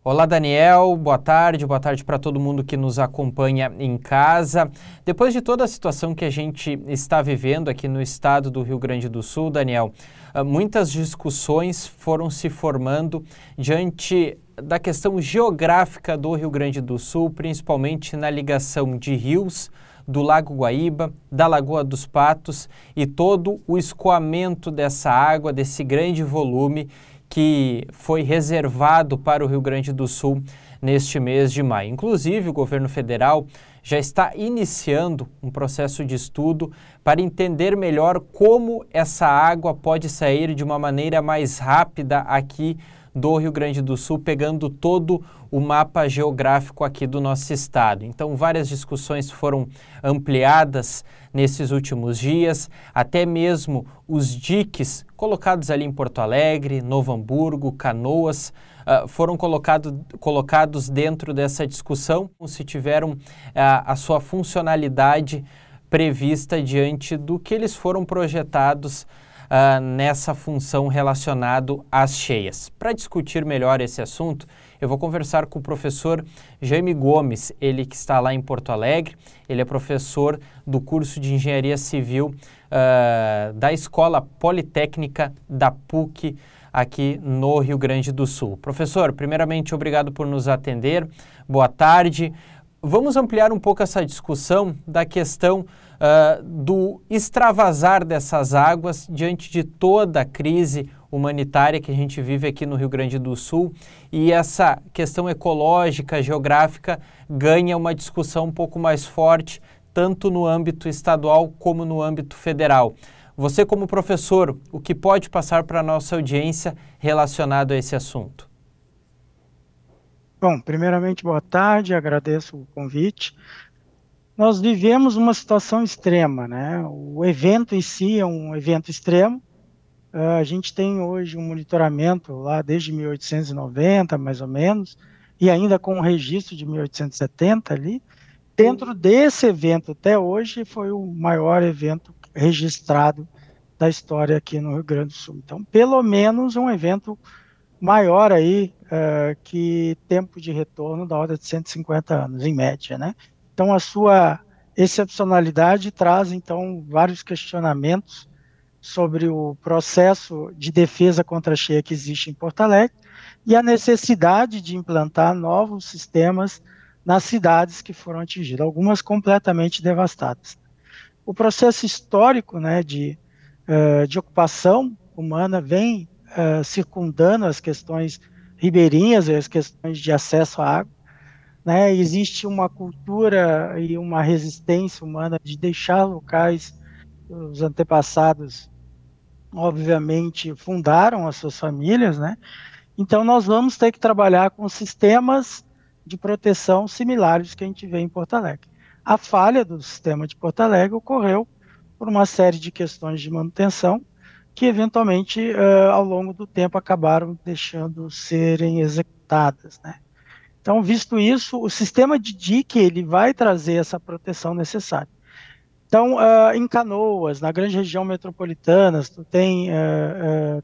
Olá, Daniel, boa tarde para todo mundo que nos acompanha em casa. Depois de toda a situação que a gente está vivendo aqui no estado do Rio Grande do Sul, Daniel, muitas discussões foram se formando diante da questão geográfica do Rio Grande do Sul, principalmente na ligação de rios, do Lago Guaíba, da Lagoa dos Patos e todo o escoamento dessa água, desse grande volume que foi reservado para o Rio Grande do Sul neste mês de maio. Inclusive, o governo federal já está iniciando um processo de estudo para entender melhor como essa água pode sair de uma maneira mais rápida aqui do Rio Grande do Sul, pegando todo o mapa geográfico aqui do nosso estado. Então, várias discussões foram ampliadas nesses últimos dias, até mesmo os diques colocados ali em Porto Alegre, Novo Hamburgo, Canoas, foram colocados dentro dessa discussão, se tiveram a sua funcionalidade prevista diante do que eles foram projetados nessa função relacionado às cheias. Para discutir melhor esse assunto, eu vou conversar com o professor Jaime Gomes, ele que está lá em Porto Alegre, ele é professor do curso de Engenharia Civil da Escola Politécnica da PUC aqui no Rio Grande do Sul. Professor, primeiramente, obrigado por nos atender, boa tarde. Vamos ampliar um pouco essa discussão da questão do extravasar dessas águas diante de toda a crise humanitária que a gente vive aqui no Rio Grande do Sul, e essa questão ecológica, geográfica, ganha uma discussão um pouco mais forte, tanto no âmbito estadual como no âmbito federal. Você, como professor, o que pode passar para a nossa audiência relacionado a esse assunto? Bom, primeiramente, boa tarde, agradeço o convite. Nós vivemos uma situação extrema, né? O evento em si é um evento extremo. A gente tem hoje um monitoramento lá desde 1890, mais ou menos, e ainda com um registro de 1870 ali. Dentro desse evento até hoje foi o maior evento registrado da história aqui no Rio Grande do Sul. Então, pelo menos um evento maior aí que tempo de retorno da ordem de 150 anos, em média, né? Então, a sua excepcionalidade traz, então, vários questionamentos sobre o processo de defesa contra a cheia que existe em Porto Alegre e a necessidade de implantar novos sistemas nas cidades que foram atingidas, algumas completamente devastadas. O processo histórico, né, de ocupação humana vem circundando as questões ribeirinhas e as questões de acesso à água, né? Existe uma cultura e uma resistência humana de deixar locais, os antepassados, obviamente, fundaram as suas famílias, né? Então, nós vamos ter que trabalhar com sistemas de proteção similares que a gente vê em Porto Alegre. A falha do sistema de Porto Alegre ocorreu por uma série de questões de manutenção que, eventualmente, ao longo do tempo, acabaram deixando serem executadas, né? Então, visto isso, o sistema de dique ele vai trazer essa proteção necessária. Então, em Canoas, na grande região metropolitana, tu tem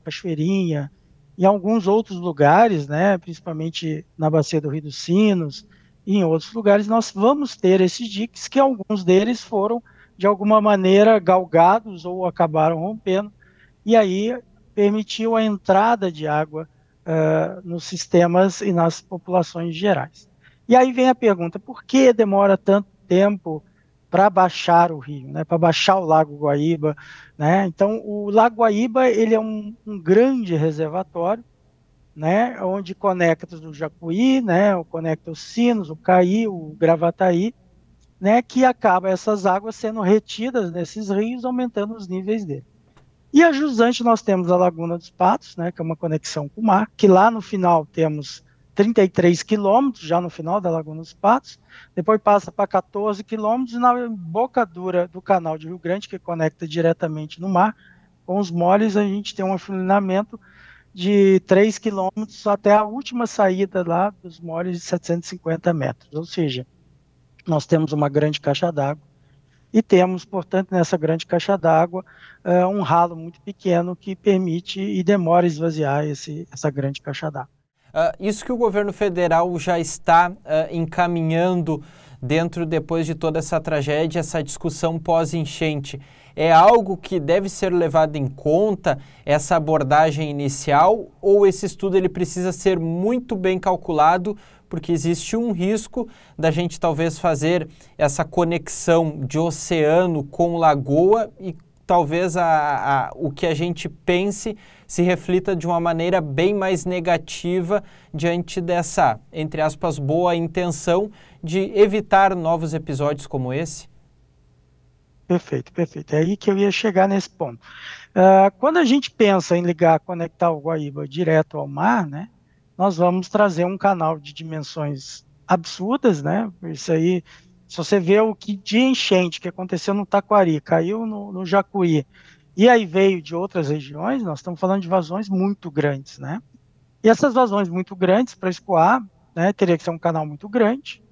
Cachoeirinha e alguns outros lugares, né, principalmente na bacia do Rio dos Sinos e em outros lugares, nós vamos ter esses diques que alguns deles foram, de alguma maneira, galgados ou acabaram rompendo, e aí permitiu a entrada de água nos sistemas e nas populações gerais. E aí vem a pergunta, por que demora tanto tempo para baixar o rio, né, para baixar o Lago Guaíba, né? Então, o Lago Guaíba ele é um grande reservatório, né, onde conecta o Jacuí, né, conecta os Sinos, o Caí, o Gravataí, né, que acaba essas águas sendo retidas nesses rios, aumentando os níveis dele. E a jusante nós temos a Laguna dos Patos, né, que é uma conexão com o mar, que lá no final temos 33 quilômetros, já no final da Laguna dos Patos, depois passa para 14 quilômetros, e na embocadura do canal de Rio Grande, que conecta diretamente no mar, com os moles a gente tem um afunilamento de 3 quilômetros até a última saída lá dos moles de 750 metros, ou seja, nós temos uma grande caixa d'água, e temos, portanto, nessa grande caixa d'água, um ralo muito pequeno que permite e demora a esvaziar essa grande caixa d'água. Isso que o governo federal já está encaminhando depois de toda essa tragédia, essa discussão pós-enchente, é algo que deve ser levado em conta, essa abordagem inicial, ou esse estudo ele precisa ser muito bem calculado, porque existe um risco da gente talvez fazer essa conexão de oceano com lagoa e talvez o que a gente pense se reflita de uma maneira bem mais negativa diante dessa, entre aspas, boa intenção de evitar novos episódios como esse? Perfeito, perfeito. É aí que eu ia chegar nesse ponto. Quando a gente pensa em conectar o Guaíba direto ao mar, né, nós vamos trazer um canal de dimensões absurdas, né? Isso aí, se você vê o que de enchente que aconteceu no Taquari, caiu no Jacuí, e aí veio de outras regiões, nós estamos falando de vazões muito grandes, né? E essas vazões muito grandes, para escoar, né, teria que ser um canal muito grande.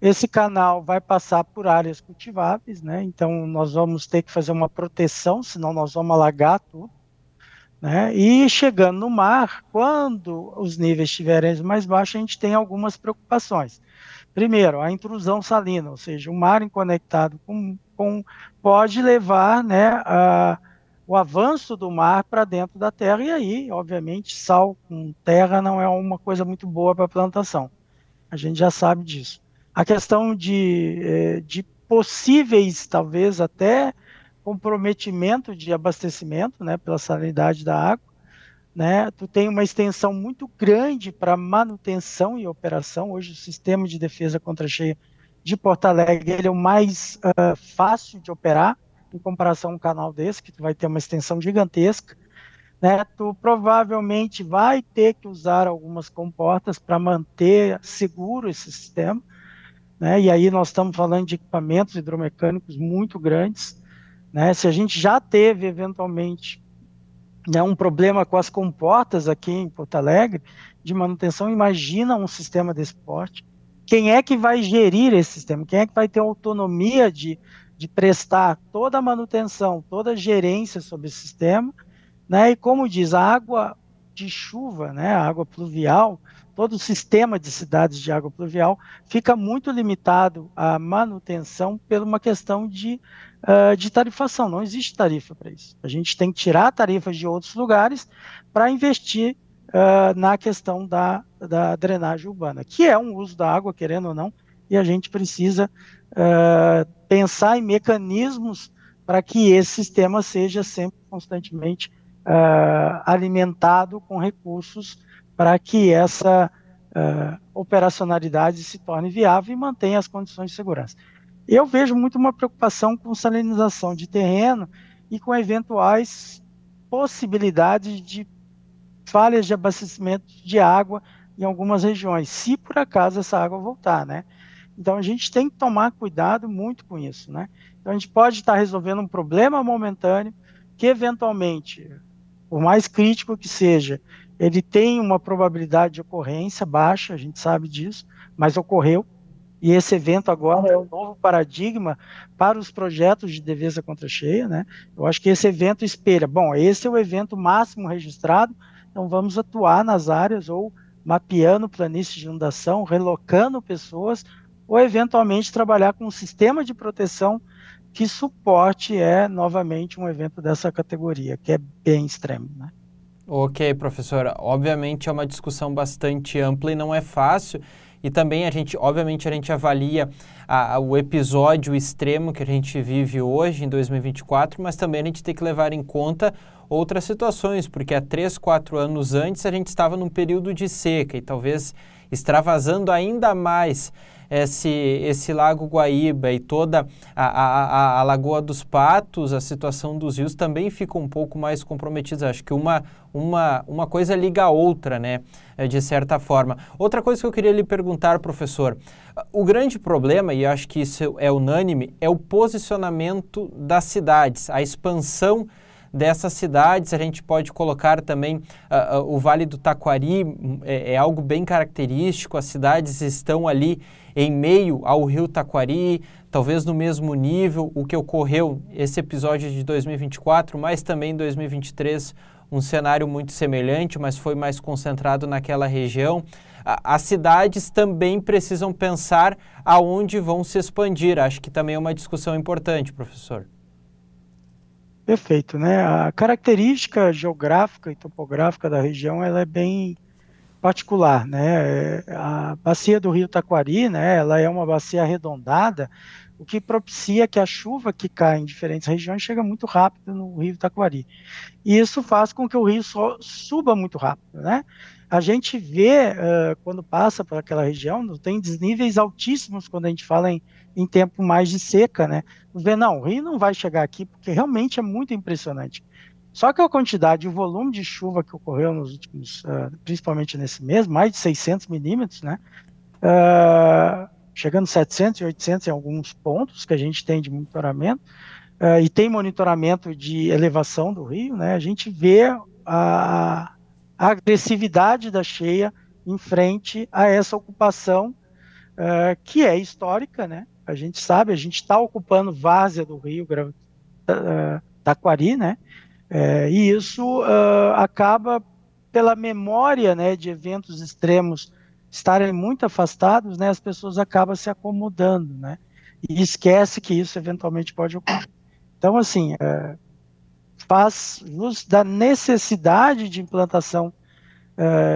Esse canal vai passar por áreas cultiváveis, né? Então nós vamos ter que fazer uma proteção, senão nós vamos alagar tudo, né? E chegando no mar, quando os níveis estiverem mais baixos, a gente tem algumas preocupações. Primeiro, a intrusão salina, ou seja, o mar conectado pode levar, né, o avanço do mar para dentro da terra, e aí, obviamente, sal com terra não é uma coisa muito boa para a plantação. A gente já sabe disso. A questão de possíveis, talvez até, comprometimento de abastecimento, né, pela salinidade da água, né? Tu tem uma extensão muito grande para manutenção e operação. Hoje o sistema de defesa contra a cheia de Porto Alegre ele é o mais fácil de operar em comparação a um canal desse, que tu vai ter uma extensão gigantesca, né? Tu provavelmente vai ter que usar algumas comportas para manter seguro esse sistema, né? E aí nós estamos falando de equipamentos hidromecânicos muito grandes, né? Se a gente já teve eventualmente, né, um problema com as comportas aqui em Porto Alegre de manutenção, imagina um sistema desse porte. Quem é que vai gerir esse sistema? Quem é que vai ter autonomia de prestar toda a manutenção, toda a gerência sobre esse sistema, né? E como diz, a água de chuva, né, a água pluvial, todo o sistema de cidades de água pluvial fica muito limitado à manutenção por uma questão de tarifação. Não existe tarifa para isso. A gente tem que tirar tarifas de outros lugares para investir na questão da drenagem urbana, que é um uso da água, querendo ou não, e a gente precisa pensar em mecanismos para que esse sistema seja sempre constantemente alimentado com recursos para que essa operacionalidade se torne viável e mantenha as condições de segurança. Eu vejo muito uma preocupação com salinização de terreno e com eventuais possibilidades de falhas de abastecimento de água em algumas regiões, se por acaso essa água voltar, né? Então a gente tem que tomar cuidado muito com isso, né? Então a gente pode estar resolvendo um problema momentâneo que eventualmente, por mais crítico que seja, ele tem uma probabilidade de ocorrência baixa, a gente sabe disso, mas ocorreu. E esse evento agora é um novo paradigma para os projetos de defesa contra a cheia, né? Eu acho que esse evento espelha, bom, esse é o evento máximo registrado, então vamos atuar nas áreas ou mapeando planícies de inundação, relocando pessoas, ou eventualmente trabalhar com um sistema de proteção que suporte novamente um evento dessa categoria, que é bem extremo, né? Ok, professora. Obviamente é uma discussão bastante ampla e não é fácil. E também obviamente a gente avalia o episódio extremo que a gente vive hoje, em 2024, mas também a gente tem que levar em conta outras situações, porque há 3, 4 anos antes a gente estava num período de seca e talvez extravasando ainda mais esse Lago Guaíba e toda a Lagoa dos Patos, a situação dos rios também fica um pouco mais comprometida. Acho que uma coisa liga a outra, né, de certa forma. Outra coisa que eu queria lhe perguntar, professor, o grande problema, e acho que isso é unânime, é o posicionamento das cidades, a expansão dessas cidades. A gente pode colocar também o Vale do Taquari, é algo bem característico, as cidades estão ali em meio ao rio Taquari, talvez no mesmo nível, o que ocorreu esse episódio de 2024, mas também em 2023, um cenário muito semelhante, mas foi mais concentrado naquela região. As cidades também precisam pensar aonde vão se expandir. Acho que também é uma discussão importante, professor. Perfeito, né? A característica geográfica e topográfica da região ela é bem particular, né? A bacia do Rio Taquari, né? Ela é uma bacia arredondada, o que propicia que a chuva que cai em diferentes regiões chega muito rápido no Rio Taquari. E isso faz com que o rio suba muito rápido, né? A gente vê, quando passa por aquela região, tem desníveis altíssimos quando a gente fala em tempo mais de seca, né? Vê, não, o rio não vai chegar aqui, porque realmente é muito impressionante. Só que a quantidade, o volume de chuva que ocorreu nos últimos, principalmente nesse mês, mais de 600 milímetros, né? Chegando a 700 e 800 em alguns pontos que a gente tem de monitoramento, e tem monitoramento de elevação do rio, né? A gente vê a agressividade da cheia em frente a essa ocupação que é histórica, né? A gente sabe, a gente está ocupando várzea do rio Taquari, né? E isso acaba pela memória, né, de eventos extremos estarem muito afastados, né? As pessoas acabam se acomodando, né? E esquece que isso eventualmente pode ocorrer. Então, assim, faz luz da necessidade de implantação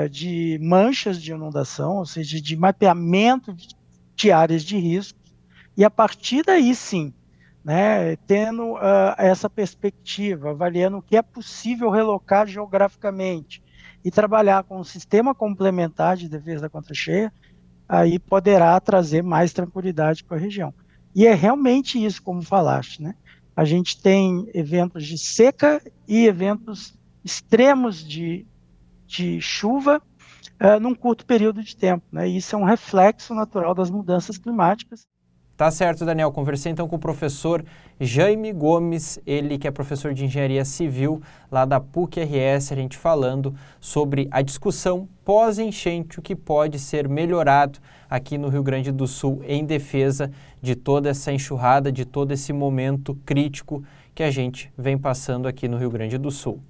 de manchas de inundação, ou seja, de mapeamento de áreas de risco, e a partir daí sim, né, tendo essa perspectiva, avaliando o que é possível relocar geograficamente e trabalhar com um sistema complementar de defesa contra a cheia, aí poderá trazer mais tranquilidade para a região. E é realmente isso, como falaste, né? A gente tem eventos de seca e eventos extremos de chuva num curto período de tempo, né? E isso é um reflexo natural das mudanças climáticas. Tá certo, Daniel. Conversei então com o professor Jaime Gomes, ele que é professor de Engenharia Civil lá da PUC-RS, a gente falando sobre a discussão pós-enchente, o que pode ser melhorado aqui no Rio Grande do Sul em defesa de toda essa enxurrada, de todo esse momento crítico que a gente vem passando aqui no Rio Grande do Sul.